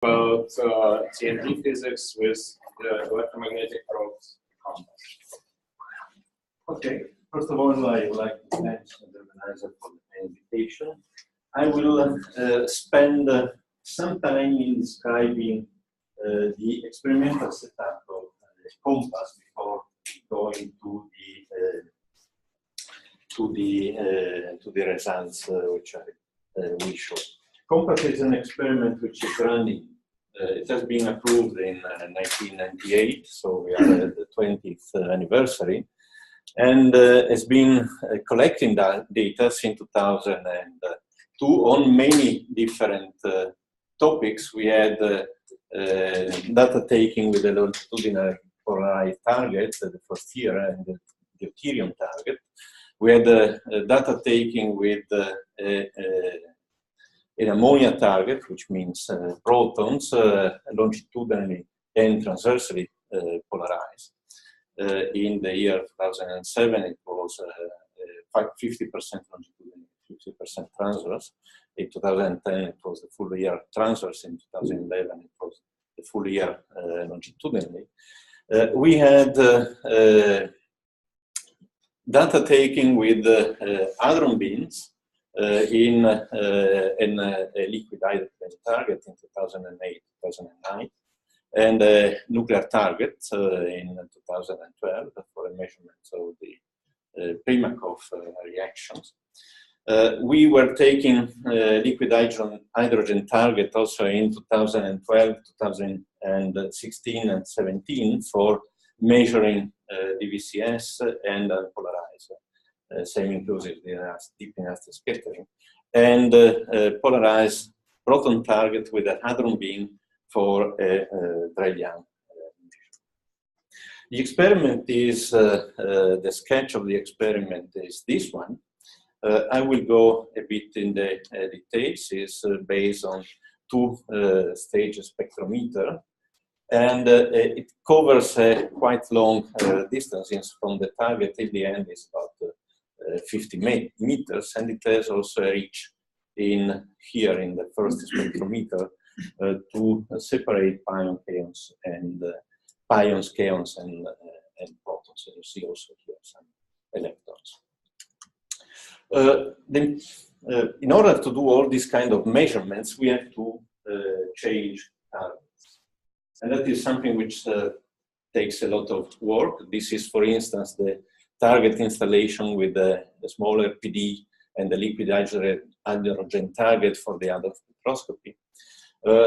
About TMD physics with electromagnetic probes compass. Okay, first of all, I would like to thank the organizer for the invitation. I will spend some time in describing the experimental setup of the compass before going to the results which I will show. Compass is an experiment which is running. It has been approved in 1998, so we are at the 20th anniversary, and has been collecting data since 2002 on many different topics. We had data taking with the longitudinal polarized target the first year and the deuterium target. We had data taking with an ammonia target, which means protons longitudinally and transversely polarized. In the year 2007, it was 50% longitudinal, 50% transverse. In 2010, it was the full year transverse. In 2011, it was the full year longitudinally. We had data taking with hadron beams in a liquid hydrogen target in 2008, 2009, and a nuclear target in 2012 for a measurement of the Primakov reactions. We were taking liquid hydrogen target also in 2012, 2016, and 17 for measuring DVCS and polarized. Semi-inclusive deep inertial scattering, and polarized proton target with a hadron beam for a Drell-Yan. The experiment is, the sketch of the experiment is this one. I will go a bit in the details. It's based on two-stage spectrometer, and it covers a quite long distance from the target till the end is about 50 meters, and it has also a reach in here in the first spectrometer to separate pions, and kaons, and protons. And you see also here some electrons. In order to do all these kind of measurements, we have to change targets, and that is something which takes a lot of work. This is, for instance, the target installation with the smaller PD and the liquid hydrogen target for the hadron spectroscopy.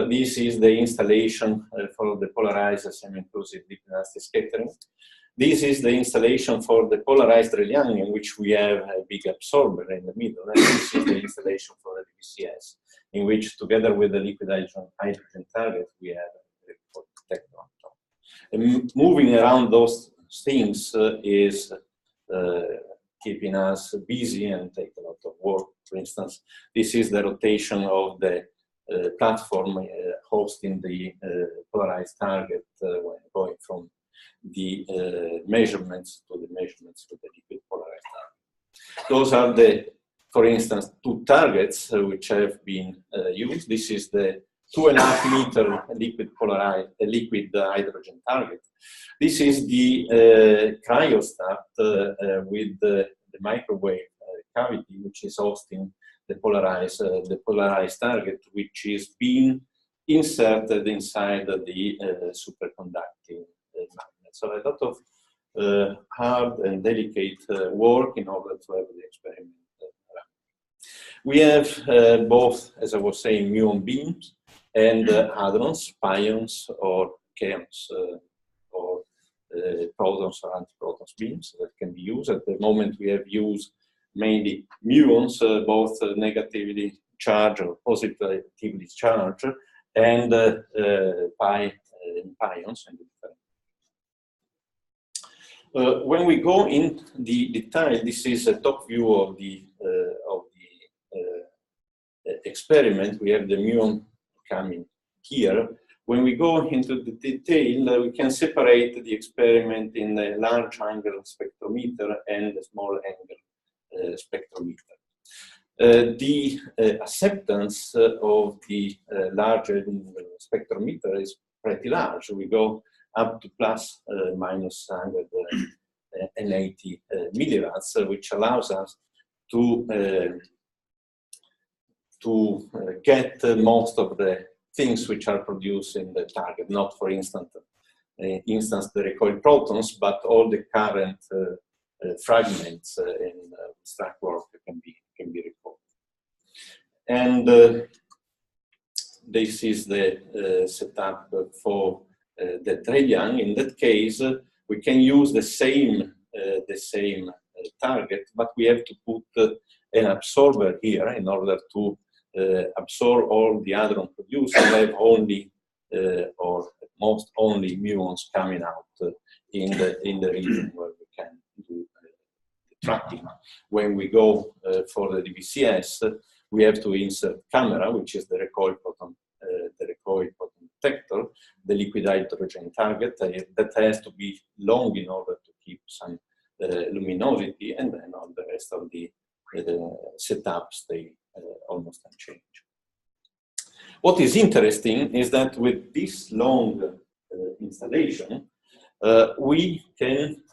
This is the installation for the polarized semi-inclusive deep inertial scattering. This is the installation for the polarized Drell-Yan, in which we have a big absorber in the middle. And this is the installation for the DVCS, in which, together with the liquid hydrogen target, we have a detector on top. And moving around those things is keeping us busy and take a lot of work. For instance, this is the rotation of the platform hosting the polarized target when going from the measurements to the liquid polarized target. Those are the, for instance, two targets which have been used. This is the 2.5 meter liquid hydrogen target. This is the cryostat with the microwave cavity, which is hosting the polarized target, which is being inserted inside the superconducting magnet. So a lot of hard and delicate work in order to have the experiment run. We have both, as I was saying, muon beams and hadrons, pions, or kaons, or protons or antiprotons beams that can be used. At the moment, we have used mainly muons, both negatively charged or positively charged, and pions. When we go in the detail, this is a top view of the experiment. We have the muon coming here. When we go into the detail, we can separate the experiment in a large angle spectrometer and a small angle spectrometer. the acceptance of the larger spectrometer is pretty large. We go up to plus minus 180 millirats, which allows us to get most of the things which are produced in the target, not for instance the recoil protons, but all the current fragments in stack work can be recorded. And this is the setup for the Drell-Yan. In that case, we can use the same target, but we have to put an absorber here in order to absorb all the hadron produced and have only or at most only muons coming out in the region where we can do the tracking. When we go for the DVCS, we have to insert camera, which is the recoil proton detector, the liquid hydrogen target that has to be long in order to keep some luminosity, and then all the rest of the setups stay almost unchanged. What is interesting is that with this long installation, we can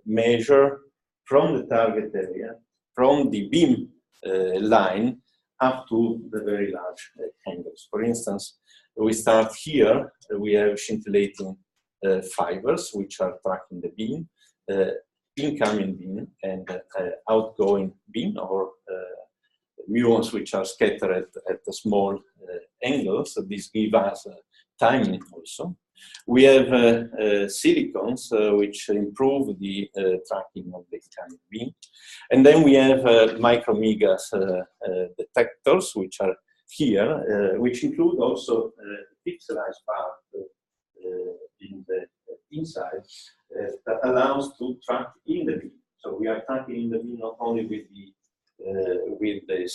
measure from the target area, from the beam line, up to the very large angles. For instance, we start here, we have scintillating fibers which are tracking the beam, incoming beam and outgoing beam, or muons which are scattered at the small angles. So this gives us timing also. We have silicons which improve the tracking of the incoming beam. And then we have micromegas detectors which are here, which include also pixelized part in the inside that allows to track in the beam. So we are tracking in the beam not only with the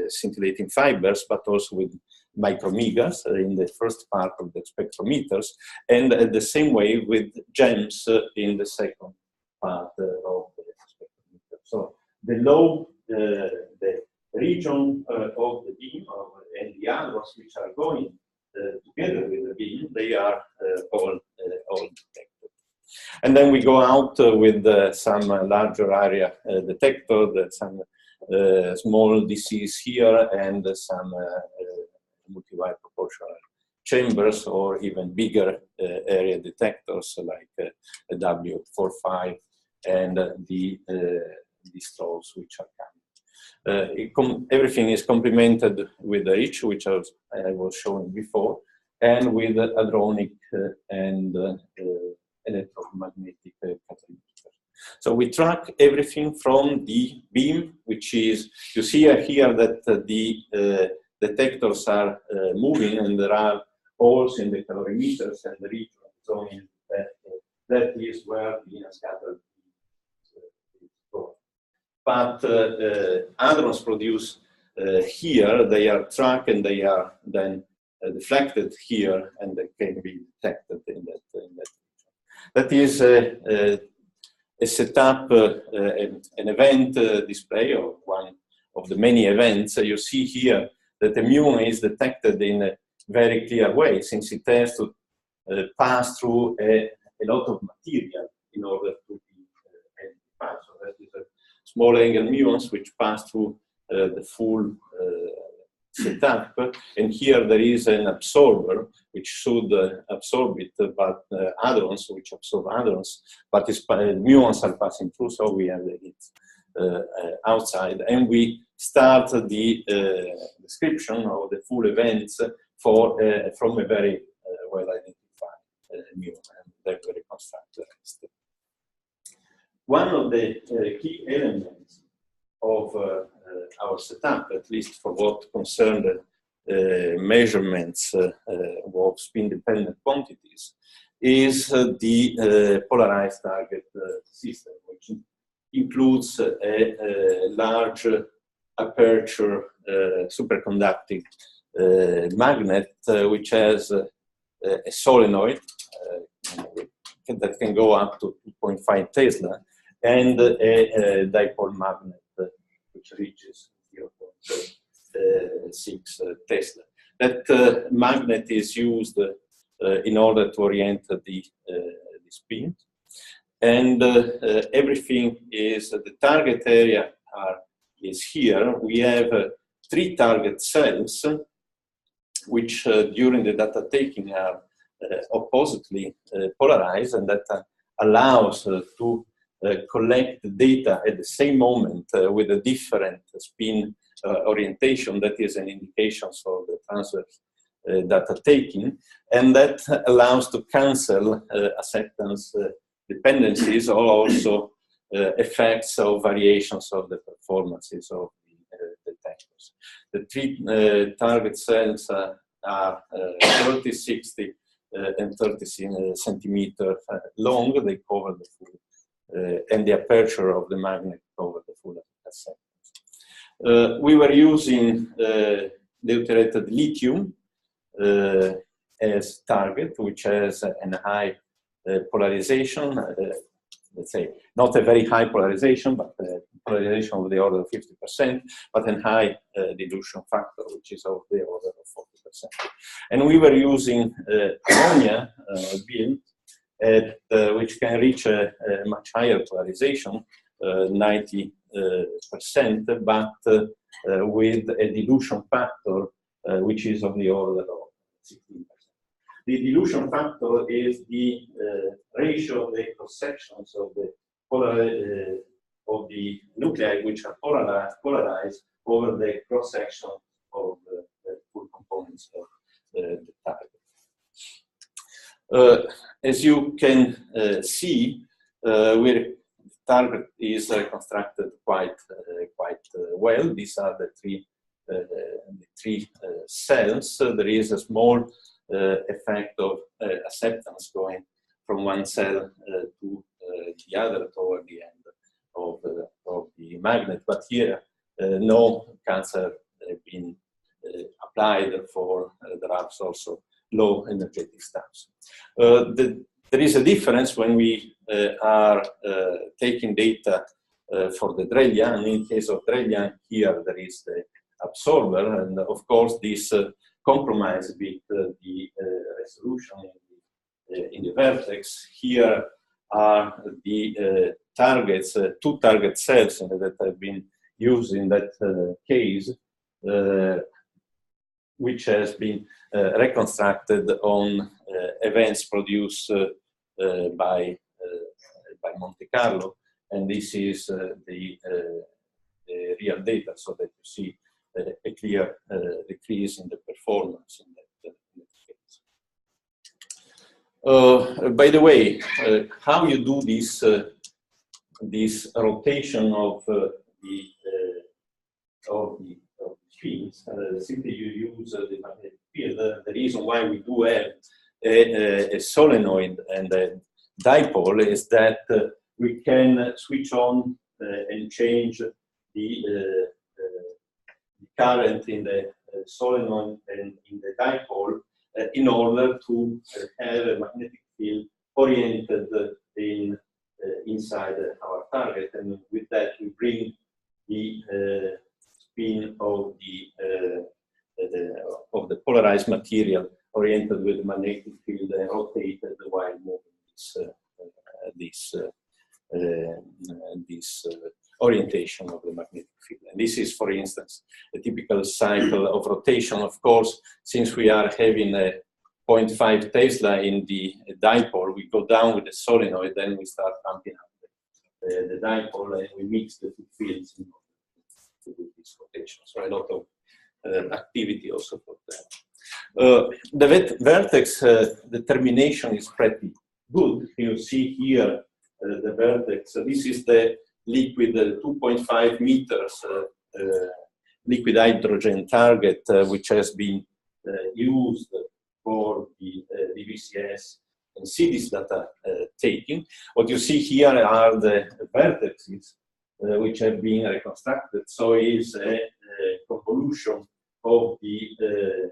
scintillating fibers, but also with micromegas in the first part of the spectrometers, and the same way with gems in the second part of the spectrometer. So the region of the beam and the hadrons which are going together with the beam, they are all detected. And then we go out with some larger area detector, some small DCs here, and some multi-wire proportional chambers, or even bigger area detectors like a W45 and these throws which are coming. Everything is complemented with the reach, which I was showing before, and with hadronic and electromagnetic catalytic. So we track everything from the beam, which is, you see here that the detectors are moving, and there are holes in the calorimeters and the region zoning that is where the unscattered is going. But hadrons produced here, they are tracked and they are then deflected here, and they can be detected in that region. That is a setup, an event display of one of the many events. You see here that the muon is detected in a very clear way, since it has to pass through a lot of material in order to be identified. So that is a small angle muons which pass through the full setup, and here there is an absorber which should absorb it, but hadrons which absorb hadrons, but muons are passing through, so we have the heat outside, and we start the description of the full events from a very well identified muon, and then we reconstruct the rest. One of the key elements of our setup, at least for what concerned measurements of spin-dependent quantities, is the polarized target system, which includes a large aperture superconducting magnet, which has a solenoid that can go up to 2.5 Tesla, and a dipole magnet which reaches 0.5 0.6 Tesla. That magnet is used in order to orient the spin. And everything is, the target area is here. We have 3 target cells, which during the data taking are oppositely polarized, and that allows to collect the data at the same moment with a different spin orientation. That is an indication of the transverse data taking, and that allows to cancel acceptance dependencies or also effects of variations of the performances of the detectors. The 3 target cells are 30, 60, and 30 centimeter long. They cover the full, and the aperture of the magnet cover the full acceptance. We were using deuterated lithium as target, which has a high polarization, let's say not a very high polarization, but polarization of the order of 50%, but a high dilution factor, which is of the order of 40%. And we were using ammonia beam, which can reach a much higher polarization, 90%, but with a dilution factor which is of the order of 16%. The dilution factor is the ratio of the cross sections of the nuclei which are polarized over the cross section of the full components of the target. As you can see, the target is constructed quite well. These are the three cells. There is a small effect of acceptance going from one cell to the other toward the end of the magnet, but here no cancer has been applied, therefore there are also low energetic steps. There is a difference when we are taking data for the Drell-Yan. In case of Drell-Yan, here there is the absorber, and of course this compromise a bit the resolution in the vertex. Here are the targets, 2 target cells that have been used in that case, which has been reconstructed on events produced by Monte Carlo, and this is the real data, so that you see a clear decrease in the performance in that case. By the way, how you do this rotation of the fields? Simply you use the magnetic field. The reason why we do have a solenoid and a dipole is that we can switch on and change the current in the solenoid and in the dipole in order to have a magnetic field oriented inside our target, and with that we bring the spin of the polarized material oriented with the magnetic field and rotated while moving this orientation of the magnetic field. And this is, for instance, a typical cycle of rotation. Of course, since we are having a 0.5 Tesla in the dipole, we go down with the solenoid, then we start pumping up the dipole, and we mix the 2 fields in order to do this rotation. So a lot of activity also for that. The vertex determination is pretty good. You see here the vertex. So this is the liquid 2.5 meters liquid hydrogen target, which has been used for the DVCS and SIDIS data taking. What you see here are the vertices which have been reconstructed. So is a convolution of the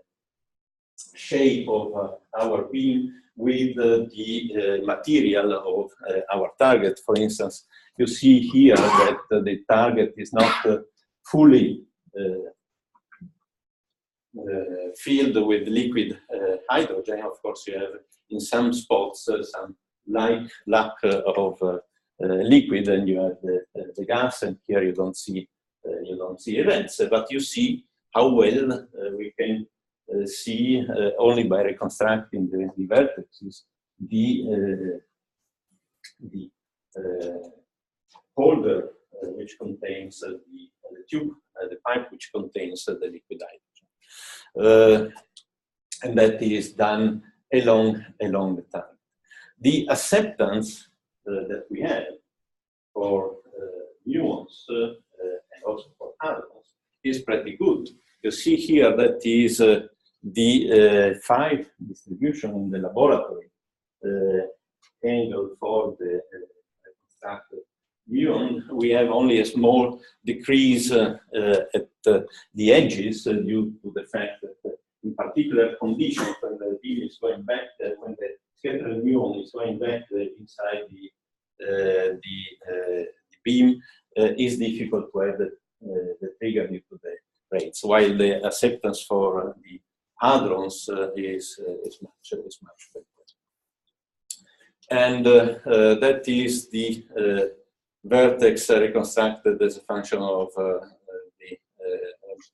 shape of our beam with the material of our target. For instance, you see here that the target is not fully field with liquid hydrogen. Of course, you have in some spots some lack of liquid, and you have the gas, and here you don't see events, but you see how well we can see only by reconstructing the vertices the holder which contains the tube, the pipe which contains the liquid hydrogen, and that is done along the time. The acceptance that we have for muons and also for hadrons is pretty good. You see here that is the 5 distribution in the laboratory angle for the reconstructed muon. We have only a small decrease at the edges due to the fact that in particular conditions when the beam is going back, when the scattered muon is going back inside the beam, is difficult to have the trigger due to the rates, while the acceptance for the hadrons is much better. And that is the vertex reconstructed as a function of the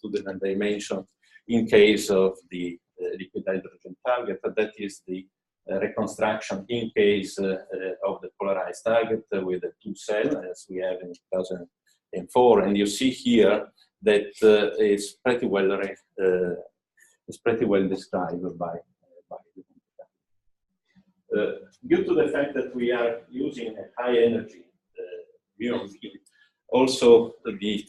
two dimension in case of the liquid hydrogen target. That is the reconstruction in case of the polarized target with a 2-cell, as we have in 2004. And you see here that it's pretty well described by the due to the fact that we are using a high energy muon field, also the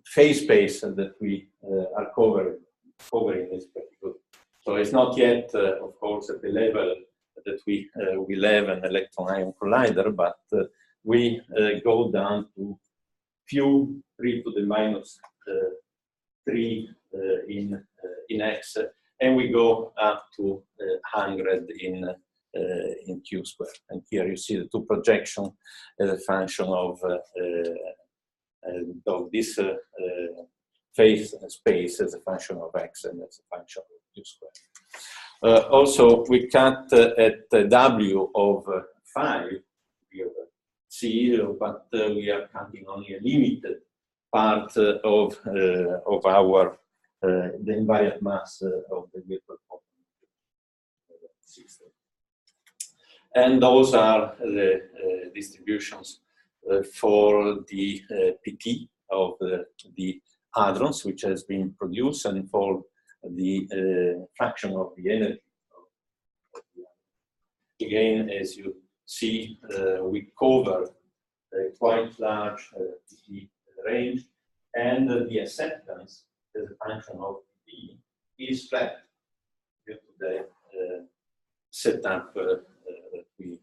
phase space that we are covering is pretty good. So it's not yet, of course, at the level that we will have an electron-ion collider, but we go down to few 10⁻³ in X, and we go up to 100 in Q squared. And here you see the two projections as a function of this phase space as a function of X and as a function of Q squared. Also, we cut at W of 5, C, but we are cutting only a limited part of our the invariant mass of the virtual system. And those are the distributions for the PT of the hadrons, which has been produced, and for the fraction of the energy. Again, as you see, we cover a quite large PT range, and the acceptance as a function of PT is flat due to the setup that we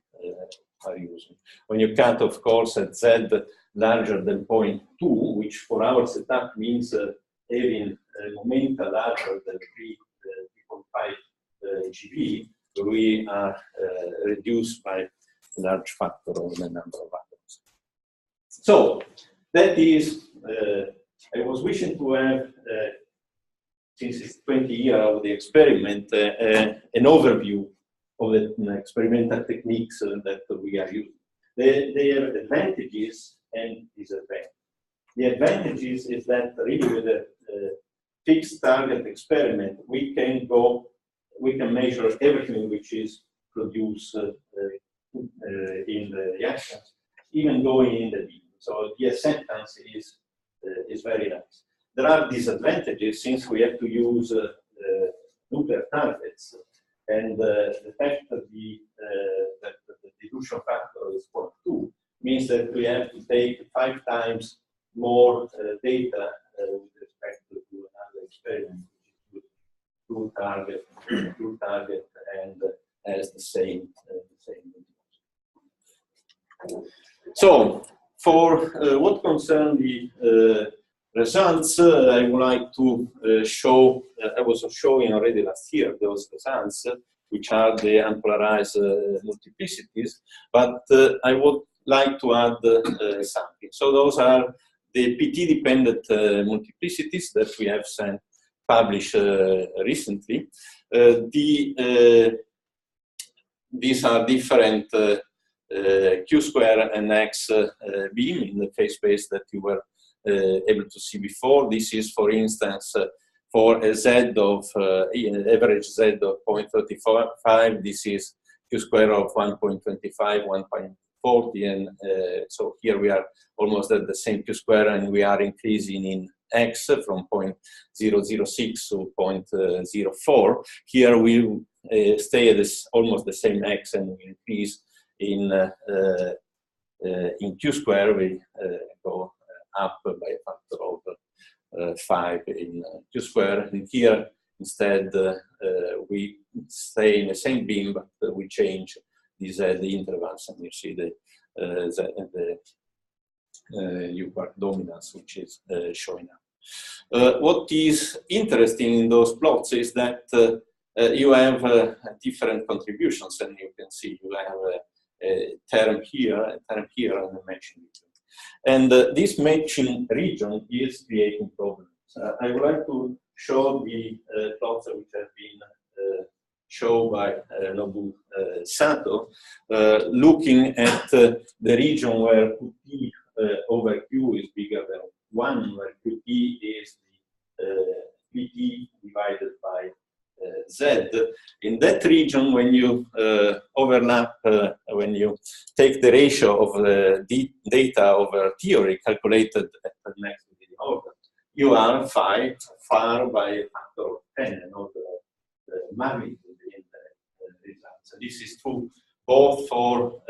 are using. When you cut, of course, at Z larger than 0.2, which for our setup means having momenta larger than 3.5 GeV, we are reduced by a large factor of the number of atoms. So that is, I was wishing to have, since it's 20 years of the experiment, an overview of the experimental techniques that we are using. They have advantages and disadvantages. The advantages is that really with a fixed target experiment, we can measure everything which is produced in the reactions, even going in the beam. So the acceptance is very nice. There are disadvantages since we have to use nuclear targets, and the fact that the dilution factor is 0.2 means that we have to take 5 times more data with respect to another experiment, which is two target and has the same. So, for what concerns the results, I would like to show, I was showing already last year those results, which are the unpolarized multiplicities, but I would like to add something. So those are the PT-dependent multiplicities that we have published recently. These are different Q square and X beam in the phase space that you were able to see before. This is, for instance, for a Z of average Z of 0.35. This is Q square of 1.25, 1.40, and so here we are almost at the same Q square, and we are increasing in X from 0.006 to 0.04. Here we stay at almost the same X, and we increase in Q square. We go up by a factor of 5 in Q square, and here instead we stay in the same beam, but we change these the intervals, and you see the U-part dominance, which is showing up. What is interesting in those plots is that you have different contributions, and you can see you have a term here, and a matching region. And this matching region is creating problems. I would like to show the plots which have been shown by Nobu Sato, looking at the region where Qt over Q is bigger than 1, where Qt is the Pt divided by Z. In that region, when you overlap, when you take the ratio of the data over theory calculated at the next order, you are far by a factor of 10 in order of magnitude in the results. This is true both for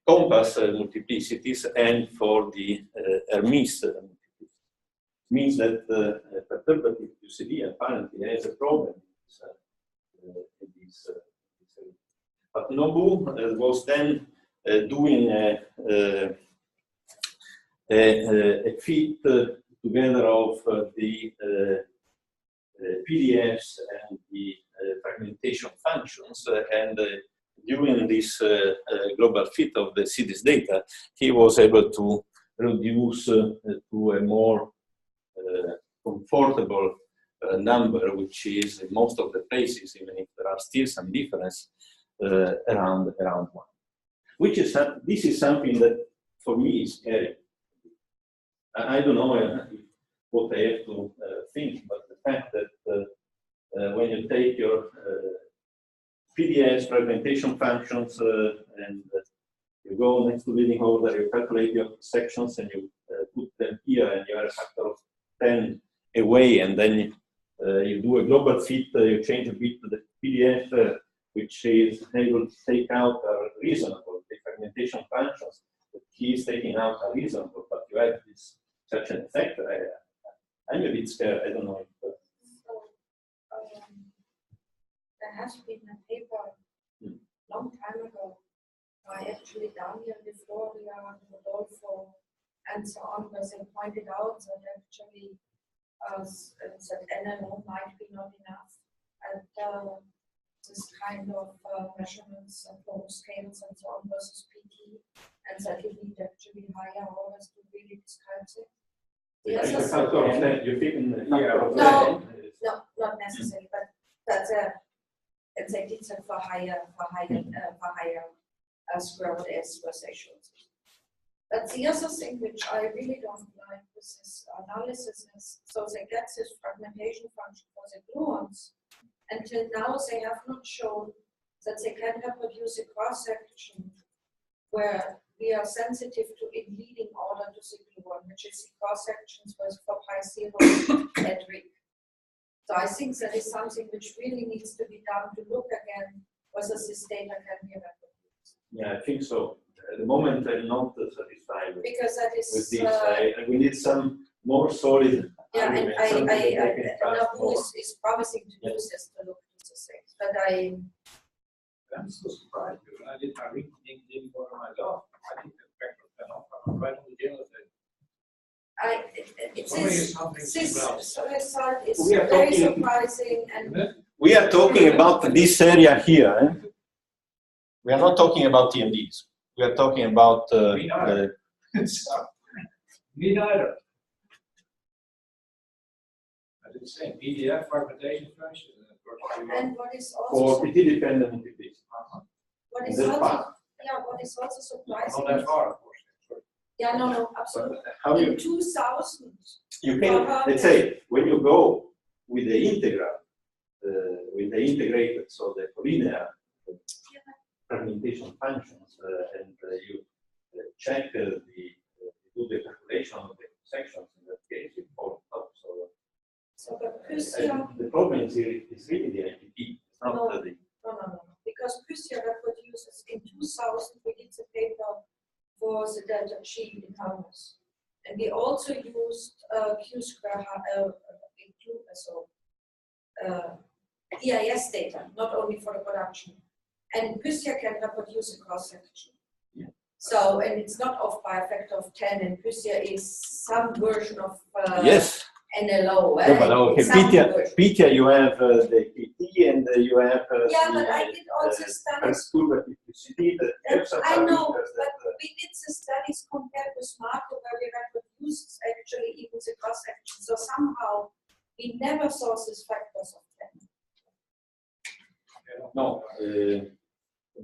compass multiplicities and for the Hermes multiplicities. Means that perturbative QCD apparently has a problem in this but Nobu was then doing a fit together of the PDFs and the fragmentation functions, and during this global fit of the SIDIS data, he was able to reduce to a more comfortable number, which is in most of the places, even if there are still some difference, around 1. Which is this is something that for me is scary. I don't know what I have to think, but the fact that when you take your PDFs, fragmentation functions, and you go next to leading order, you calculate your sections, and you put them here, and you are a factor of 10 away, and then you do a global fit, you change a bit to the PDF, which is able to take out are reasonable. The fragmentation functions that he is taking out are reasonable, but you have this such an effect. I'm a bit scared. I don't know. If, there has been a paper long time ago by actually Daniel before Rodolfo and so on, where they pointed out that actually that NLO might be not enough, and this kind of measurements and flow scales and so on versus PT, and that you need actually higher orders to really describe it. Yes, no, not necessarily, but that's it's a detail for higher square root S versations. But the other thing which I really don't like with this analysis is, so they get this fragmentation function for the gluons. Until now, they have not shown that they can reproduce a cross-section where we are sensitive to in leading order to the gluon, which is the cross-sections for pi 0 at Rick. So I think that is something which really needs to be done to look again whether this data can be reproduced. Yeah, I think so. At the moment, I'm not satisfied with, because that is, with this. We need some more solid. Yeah, and Nabu is promising to use this to look at the things, but I'm so surprised because I didn't go to my job. I think the spectrum fell off right on the tail of it. This result is very surprising, and we are talking about this area here. Eh? We are not talking about TMDs. We are talking about Me neither. I did the same. PDF fragmentation function. And what is For also PT-dependent multiplicity. what is That also part. what is also surprising. Not that far, of course. Yeah, no, absolutely. How In you 2000, you can, let's say, when you go with the integral, with the integrated, so the collinear fragmentation functions, and you check do the calculation of the sections, in that case, you fall up. so but Prusia, The problem is really the IPT, it's not No. the. no, because Prusia reproduces in 2000 we did the paper for the delta G in harness. And we also used Q square DIS data, not only for the production. And Prusia can reproduce a cross section. Yeah. So, and it's not off by a factor of 10, and Prusia is some version of Yes. NLO. No, but okay, PTA, you have the PT and you have yeah, but I did also studies. I know, but we did the studies compared with Marco where we reproduced actually even the cross section. So somehow we never saw these factors of 10. No.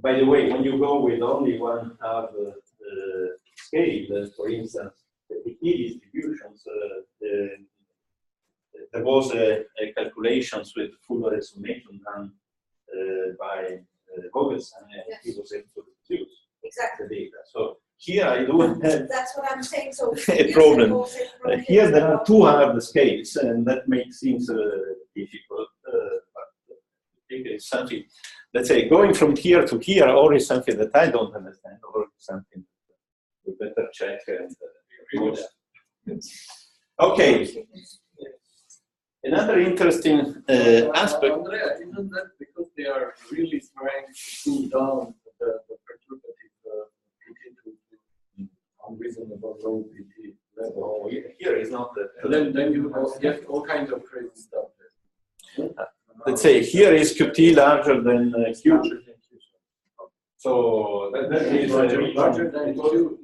By the way, when you go with only one half scale, for instance, the PT distributions, there was a calculations with full resolution done by Bressan, and Yes. he was able to reduce Exactly. the data. So here I do have That's what I'm saying. So a problem. Here there are two hard scales, and that makes things difficult. But I think it's something, let's say, going from here to here, or is something that I don't understand, or something we better check and okay. Another interesting aspect. Andrea, isn't that because they are really trying to cool down the perturbative PT to unreasonable low PT level? Oh, here is not that. And then you get all kinds of crazy stuff. Let's say here is QT larger than Q. So that is larger than Q.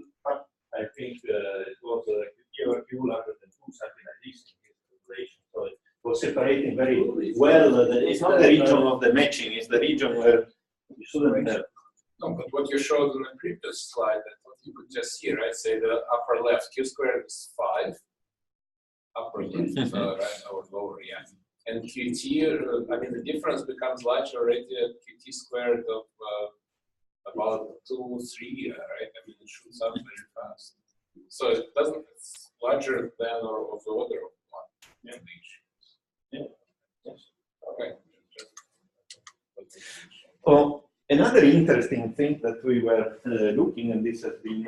I think it was Q larger than 2, something like this in his calculation. So it was separating very well. It's not the region of the matching, it's the region where you shouldn't have. No, but what you showed on the previous slide, that what you could just see, right? Say the upper left, Q squared is 5, upper left, right, or lower, yeah. And QT, I mean, the difference becomes larger already at QT squared of about 2, 3, right? I mean, it shoots up very fast. So it doesn't, it's larger than or of the order of 1. Yeah. Yeah. Yes. Okay. Oh, another interesting thing that we were looking, and this has been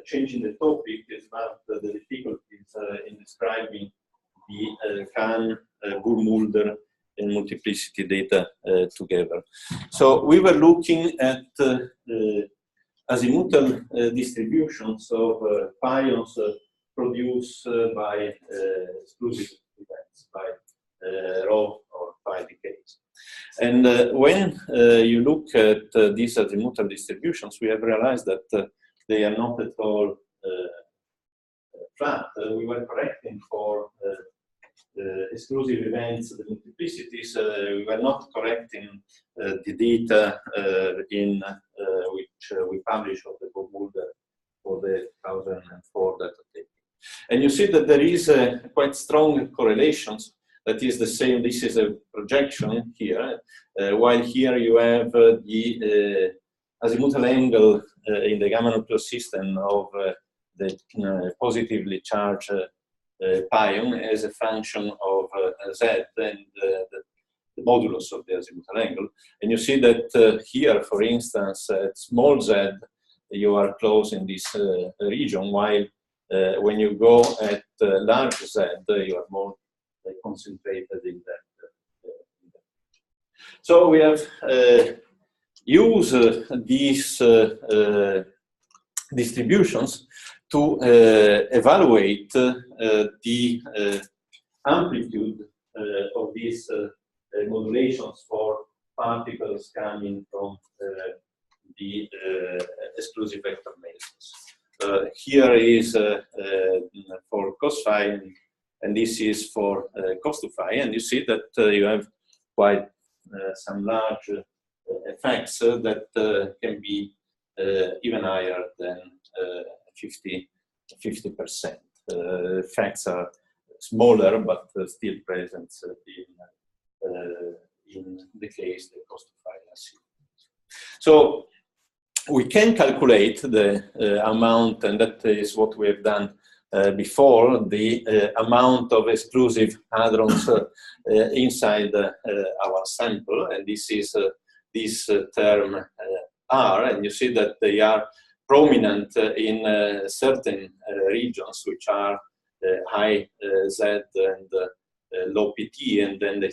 changing the topic, is about the difficulties in describing the Kahn, Burmulder, and multiplicity data together. So we were looking at azimuthal distributions of pions produced by exclusive events, by rho or pi decays. And when you look at these azimuthal distributions, we have realized that they are not at all flat. We were correcting for exclusive events, the multiplicities. We were not correcting the data in which we publish of the Burmulder for the 2004 data taking. And you see that there is quite strong correlations. That is the same. This is a projection here, while here you have the azimuthal angle in the gamma nucleus system of the positively charged pion as a function of z and the modulus of the azimuthal angle. And you see that here, for instance, at small z, you are close in this region, while when you go at large z, you are more concentrated in that. So we have used these distributions to evaluate the amplitude of these modulations for particles coming from the exclusive vector mesons. Here is the cos phi, and this is for cos 2 phi, and you see that you have quite some large effects that can be even higher than 50%. Effects are smaller, but still present in the case the cos 2 phi. So we can calculate the amount, and that is what we have done before, the amount of exclusive hadrons inside our sample, and this is this term R, and you see that they are prominent in certain regions which are high Z and low PT, and then they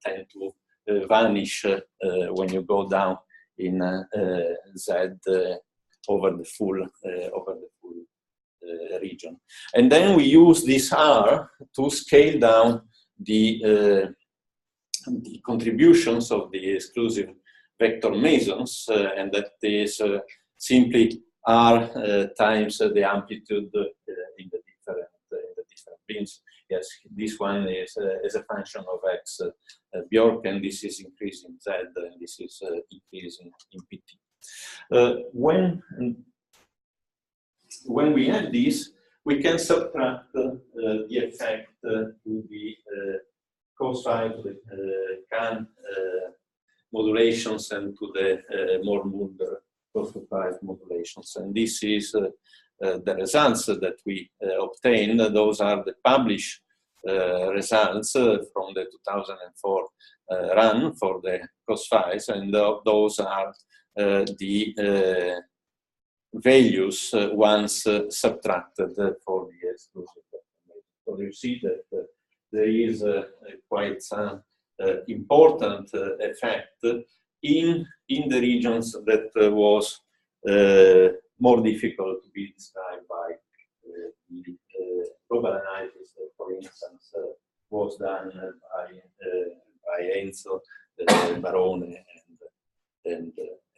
tend to vanish when you go down in Z over the full region. And then we use this R to scale down the contributions of the exclusive vector mesons, and that is simply R times the amplitude in the different beams. Yes, this one is as a function of X Bjork, and this is increasing Z, and this is increasing in PT. When we have this, we can subtract the effect to the cos phi, to the Kahn modulations, and to the Moore-Mulder cos 2 phi modulations. And this is the results that we obtained. Those are the published results from the 2004 run for the cos phi's, and those are the values once subtracted for the exclusive vector. So you see that there is quite some important effect in the regions that was more difficult to be described by the global analysis that, for instance, was done by Enzo, Barone, and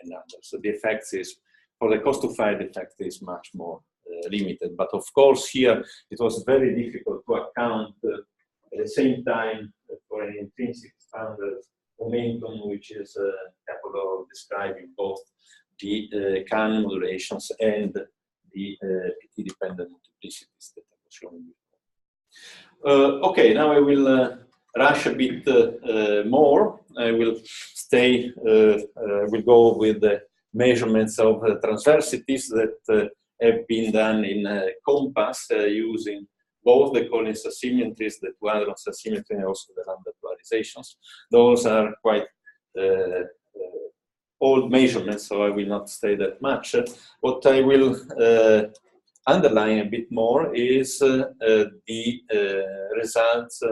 others. So the effects is, for the cos 2 phi, the effect is much more limited. But of course, here it was very difficult to account at the same time for an intrinsic standard momentum, which is capable of describing both the Kahn modulations and the PT-dependent multiplicities that I was showing before. Okay, now I will rush a bit more. I will stay, we'll go with the measurements of transversities that have been done in COMPASS using both the Collins asymmetries, the two hadrons asymmetry, and also the lambda polarizations. Those are quite old measurements, so I will not stay that much. What I will underline a bit more is the results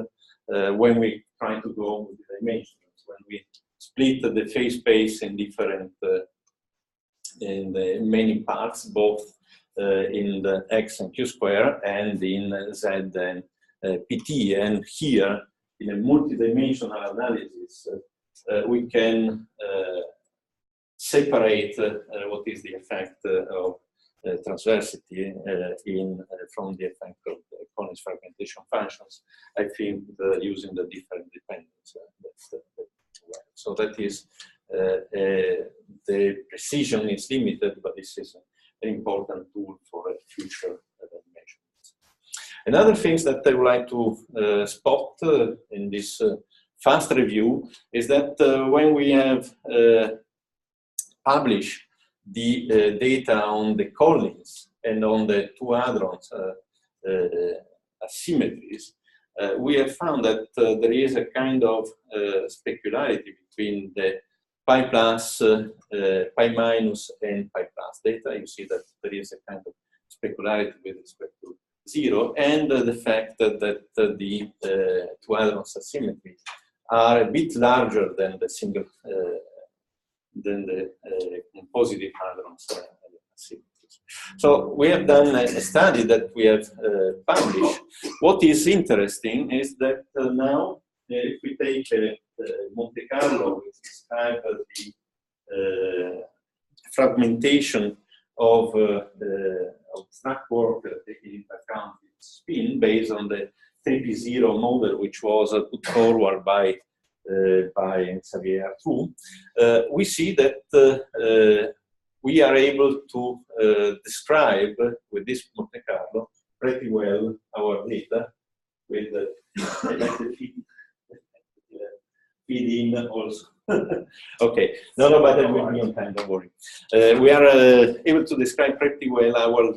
when we try to go with the dimensions, when we split the phase space in different in the many parts, both in the X and Q square and in Z and PT. And here, in a multidimensional analysis, we can separate what is the effect of transversity from the effect of the Collins fragmentation functions, I think, using the different dependence. So that is, the precision is limited, but this is an important tool for future measurements. Another thing that I would like to spot in this fast review is that when we have published the data on the Collins and on the two hadrons asymmetries, we have found that there is a kind of specularity between the pi plus, pi minus, and pi plus data. You see that there is a kind of specularity with respect to 0, and the fact that the two hadrons asymmetry are a bit larger than the single than the positive hadrons asymmetries. So we have done a study that we have published. What is interesting is that now, if we take Monte Carlo, which describes the fragmentation of abstract work taking into account its spin based on the 3p0 model, which was put forward by Xavier True, we see that we are able to describe with this Monte Carlo pretty well our data with the feed in also. Okay, no, but that will be on time, don't worry. We are able to describe pretty well our,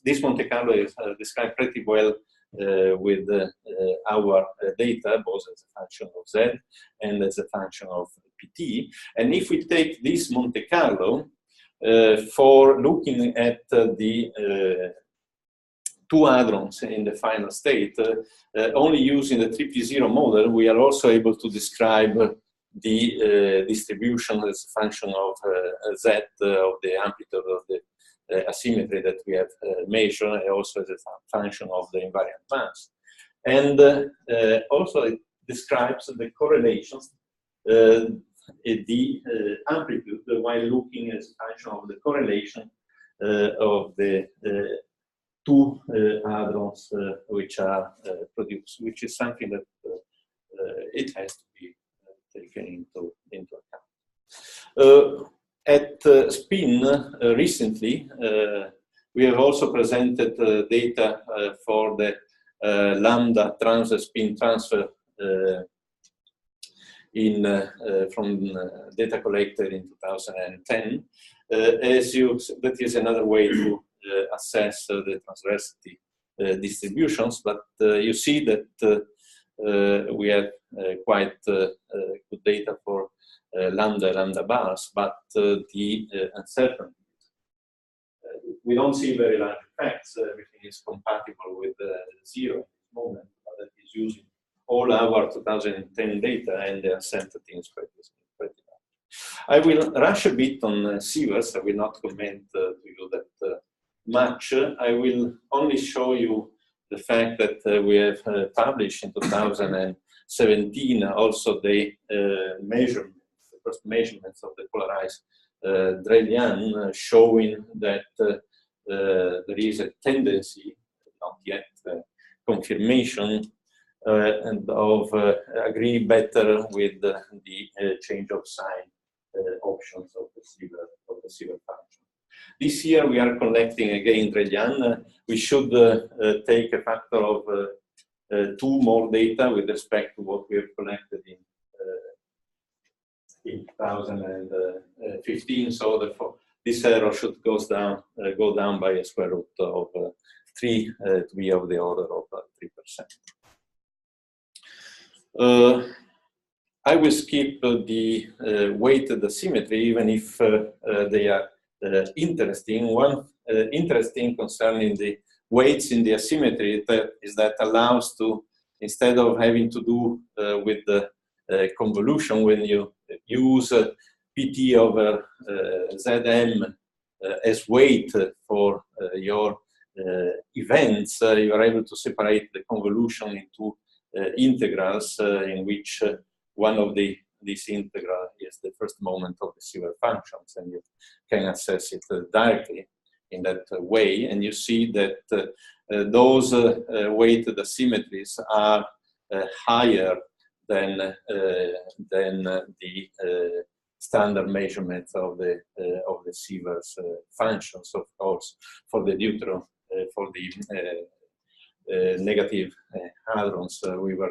this Monte Carlo is described pretty well with our data, both as a function of Z and as a function of PT. And if we take this Monte Carlo for looking at the two hadrons in the final state, only using the 3p0 model, we are also able to describe the distribution as a function of Z, of the amplitude of the asymmetry that we have measured, and also as a function of the invariant mass. And also it describes the correlations, the amplitude, while looking as a function of the correlation of the two hadrons which are produced, which is something that it has to be taken into account. At SPIN recently, we have also presented data for the lambda transverse spin transfer from data collected in 2010. That is another way to assess the transversity distributions, but you see that we have quite good data for lambda bars, but the uncertainty. We don't see very large effects. Everything is compatible with 0 at this moment, but that is using all our 2010 data, and the uncertainty is pretty large. I will rush a bit on Sivers. I will not comment to you that much. I will only show you the fact that we have published in 2017 also the measurements, the first measurements of the polarized Drell-Yan, showing that there is a tendency, not yet confirmation, and of agree better with the change of sign options of the Sivers function. This year we are collecting again Drell-Yan. We should take a factor of 2 more data with respect to what we have collected in 2015. So this error should go down by a square root of 3 to be of the order of 3%. I will skip the weighted asymmetry, even if they are interesting. One interesting concerning the weights in the asymmetry is that allows to, instead of having to do with the convolution, when you use PT over Zm as weight for your events, you are able to separate the convolution into integrals in which one of this integral is the first moment of the Sivers functions, and you can assess it directly in that way. And you see that those weighted asymmetries are higher than the standard measurements of the Sivers functions. Of course, for the neutron, for the negative hadrons, we were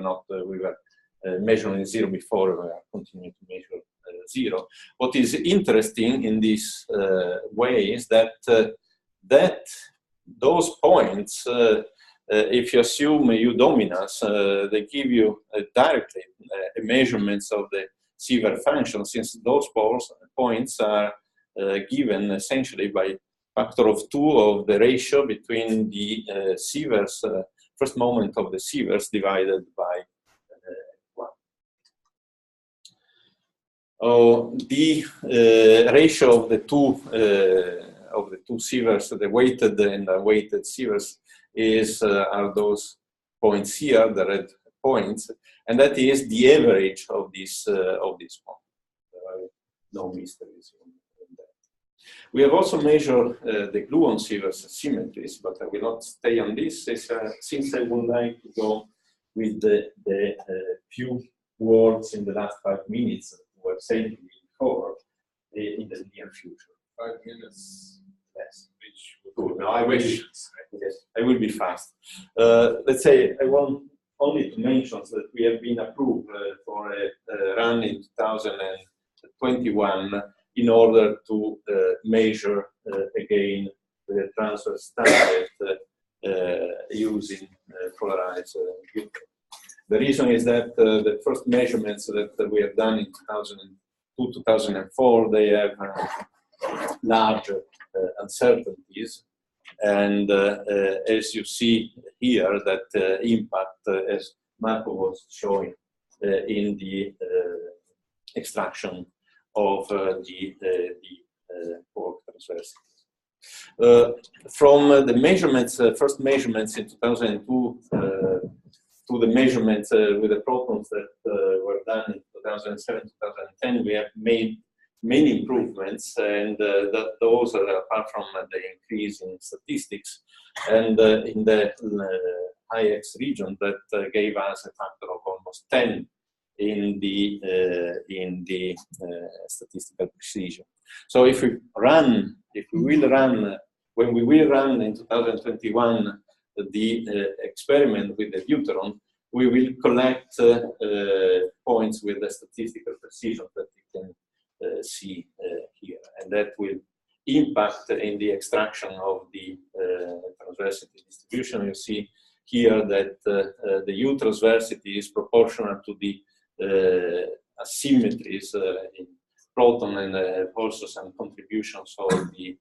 measuring 0 before. We are continuing to measure 0. What is interesting in this way is that those points, if you assume U dominus, they give you directly measurements of the Sivers function, since those points are given essentially by factor of 2 of the ratio between the Sivers, first moment of the Sivers divided by 1. The ratio of the two Sivers, the weighted and unweighted Sivers, are those points here, the red points, and that is the average of this point. There are no mysteries in that. We have also measured the gluon Sivers asymmetries, but I will not stay on this since I would like to go with the few words in the last 5 minutes that were said to be covered in the near future. 5 minutes. Yes. Which Cool. Now I wish. Yes, I will be fast. Let's say I want only to mention that we have been approved for a run in 2021 in order to measure again the transverse standard using polarized The reason is that the first measurements that we have done in 2002-2004, they have large uncertainties. And as you see here, that impact, as Marco was showing, in the extraction of the quark transversities. From the measurements, first measurements in 2002 to the measurements with the protons that were done in 2007-2010, we have made many improvements, and those are apart from the increase in statistics and in the IX region that gave us a factor of almost 10 in the statistical precision. So if we will run, when we will run in 2021 the experiment with the deuteron, we will collect points with the statistical precision that you can see here, and that will impact in the extraction of the transversity distribution. You see here that the U transversity is proportional to the asymmetries in proton, and also some contributions of the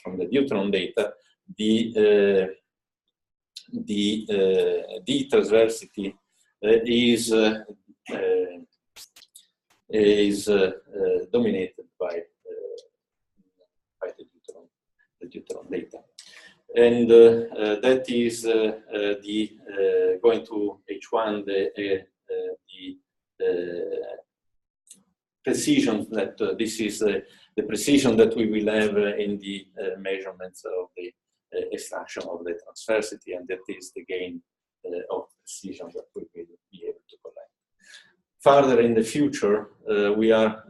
from the deuteron data. The D transversity is dominated by the deuteron data, and that is going to H1 the precision that this is the precision that we will have in the measurements of the extraction of the transversity, and that is the gain of precision that we will be able to collect. Further in the future, we have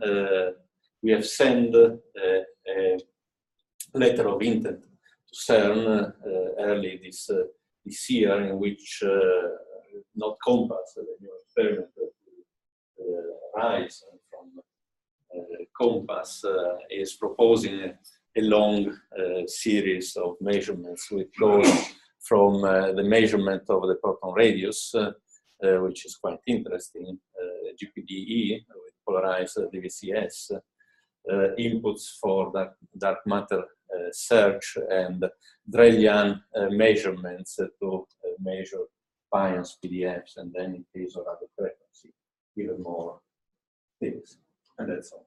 sent a letter of intent to CERN early this year, in which not COMPASS, the new experiment that will rise from COMPASS, is proposing a long series of measurements, which goes from the measurement of the proton radius, which is quite interesting, GPDE with polarized DVCS, inputs for dark matter search, and Drell-Yan measurements to measure pions, PDFs, and then in case of radio frequency, even more things. And that's all.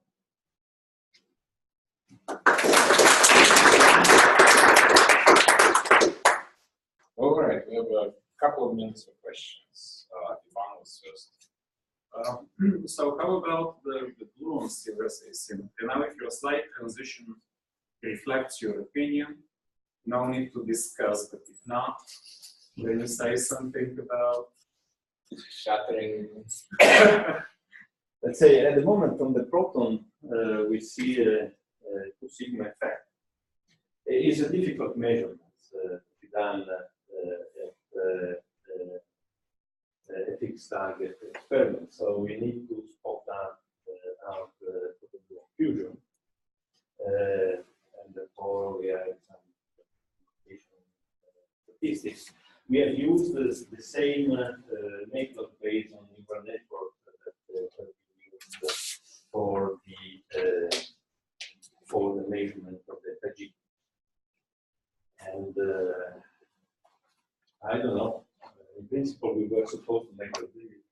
All right, we have a couple of minutes for questions. Ivan was first. So how about the gluon Sivers asymmetry? Now, if your slide transition reflects your opinion, no need to discuss, but if not, will you say something about Shattering. Let's say at the moment on the proton, we see a 2 sigma effect. It is a difficult measurement to be done at a fixed target experiment, so we need to spot that out the fusion, and therefore we have some statistics. We have used the same method based on neural network that we used for the measurement of the G. And I don't know. In principle, we were supposed to make a really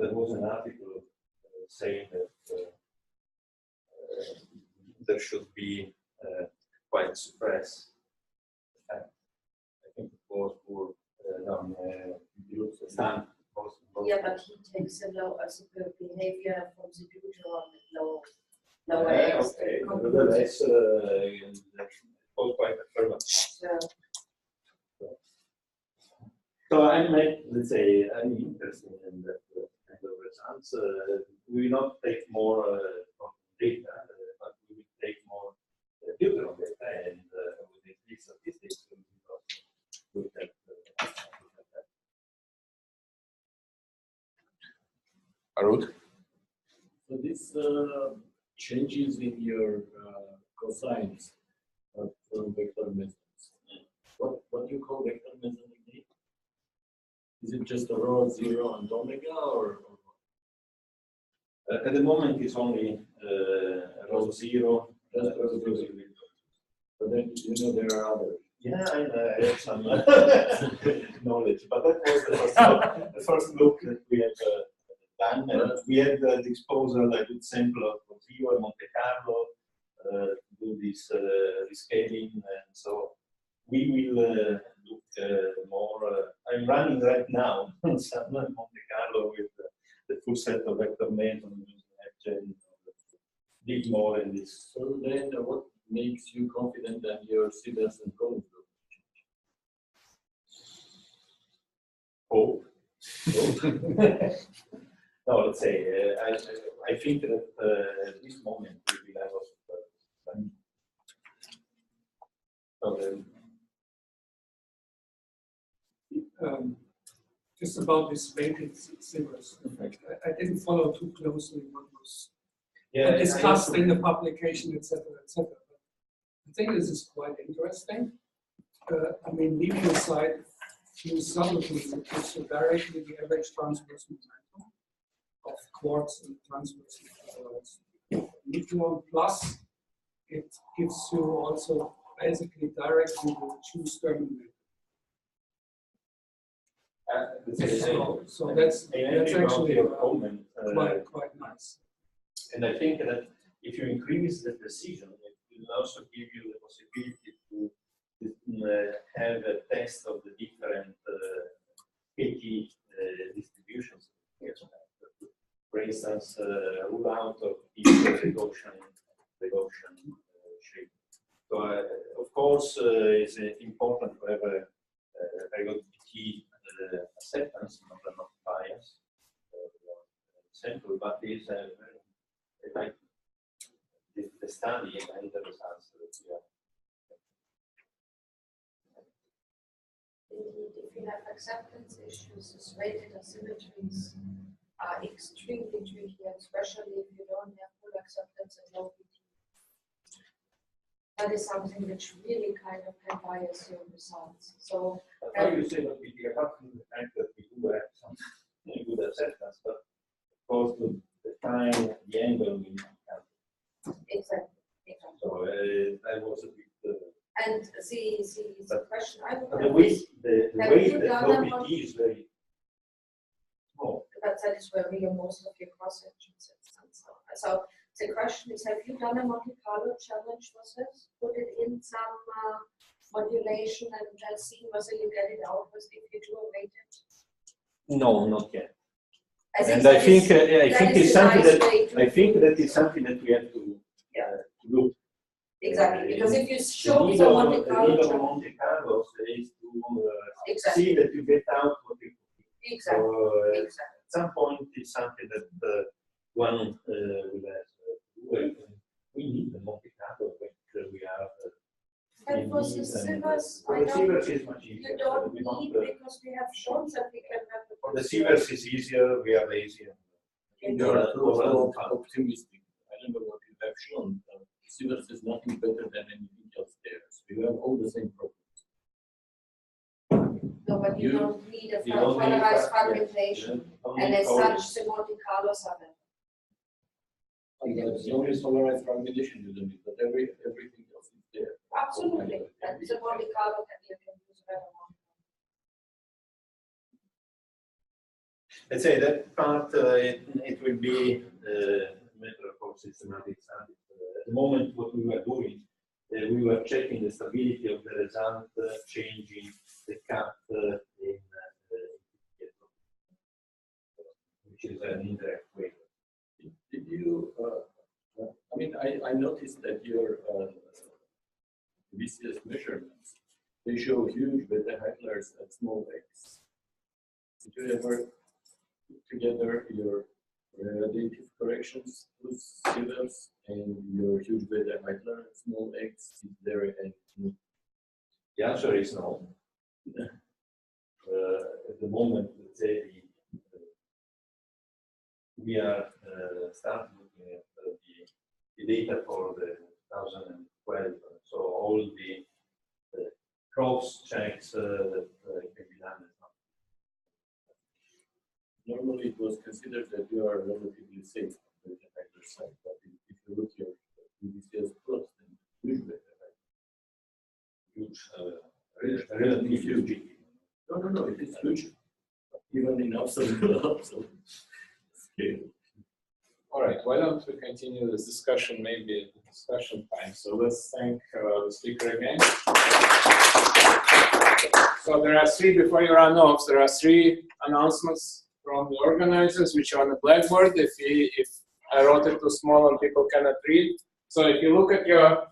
there was an article saying that there should be quite suppressed. I think it was for Stan. Yeah, but he takes a low behavior from the deuteron at low lower X. Okay, nevertheless, it was quite affirmative. So I'm, let's say, I'm interested in that kind of results. We will not take more data, but we will take more filter data, and with these statistics, we will look at that. Arut? So this changes in your cosines from vector methods. What do you call vector method again? Is it just a rho, 0, and omega, or At the moment, it's only rho 0. just rho 0? But then you know there are others. Yeah, I have some knowledge, but that was the first look that we have done. And we had the disposal a good sample of Rio and Monte Carlo to do this rescaling, and so we will look more. I'm running right now on some Monte Carlo with the full set of vector methods using dig more in this. So then, what makes you confident that your Sivers and Collins will Hope. No, let's say I think that at this moment we will have also. So then, just about this weighted Sivers effect. I didn't follow too closely what was discussed in the publication, etc., etc. I think this is quite interesting. I mean, leaving aside few subtleties, it gives you directly the average transverse momentum of quartz and transverse Muon, plus it gives you also basically directly the true Sturman so that's actually quite nice. and I think that if you increase the precision, it will also give you the possibility to have a test of the different KT distributions. For instance, rule out of the Gaussian shape. So, of course, it's important to have a very good KT acceptance, not bias, central, but is like the study and the results that we have. If you have acceptance issues, this weighted asymmetries are extremely tricky, especially if you don't have full acceptance and low PT. That is something which really kind of can bias your results. So how you say that PT, apart from the fact that we do have some good acceptance, but of course to define the angle we have. Exactly. So that was a bit. And the question I would the way that low PT is very small. But that is where really most of your cross sections are. So the question is, have you done a Monte Carlo challenge for this? Put it in some modulation and see whether you get it out with if you do a weighted? No, not yet. I think it's something that is something that we have to look. Exactly, because if you show the Monte Carlo is to see that you get out what you exactly. So, at some point, it's something that one will have. We need the Monte Carlo when we are. And for the Sivers, is much easier. You don't need because we have shown that we can have the. For the Sivers is easier. We are lazier. You are optimistic. I don't know what you have shown. Sivers is nothing better than anything else there. So you have all the same problems. No, but you don't need a polarized fragmentation, and as such, the Monte Carlos are there. As long as polarized fragmentation, you don't need, but everything else is there. Absolutely, and the Monte Carlo you can use better. Let's say that part it will be a matter of systematic study. At the moment, what we were doing, we were checking the stability of the result, changing the cut in which is an indirect way. Did you? I mean, I noticed that your DVCS measurements, they show huge beta Heitlers at small x. Did you ever put together your relative corrections with Sivers and your huge beta Heitler at small x? Is there any? The answer is no. At the moment, let's say we are starting looking at the data for the 2012. So all the cross checks that can be done. Normally, it was considered that you are relatively safe on the Heitler side, but if you look at DVCS plus, then huge beta Huge, relatively huge. No, it is huge, even in absolute scale. All right, why don't we continue this discussion maybe at the discussion time? So let's thank the speaker again. So there are three, before you run off, there are three announcements from the organizers, which are on the blackboard. If I wrote it too small and people cannot read. So if you look at your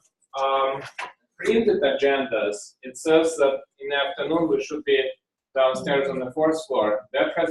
printed agendas, it says that in the afternoon we should be downstairs on the 4th floor. That has been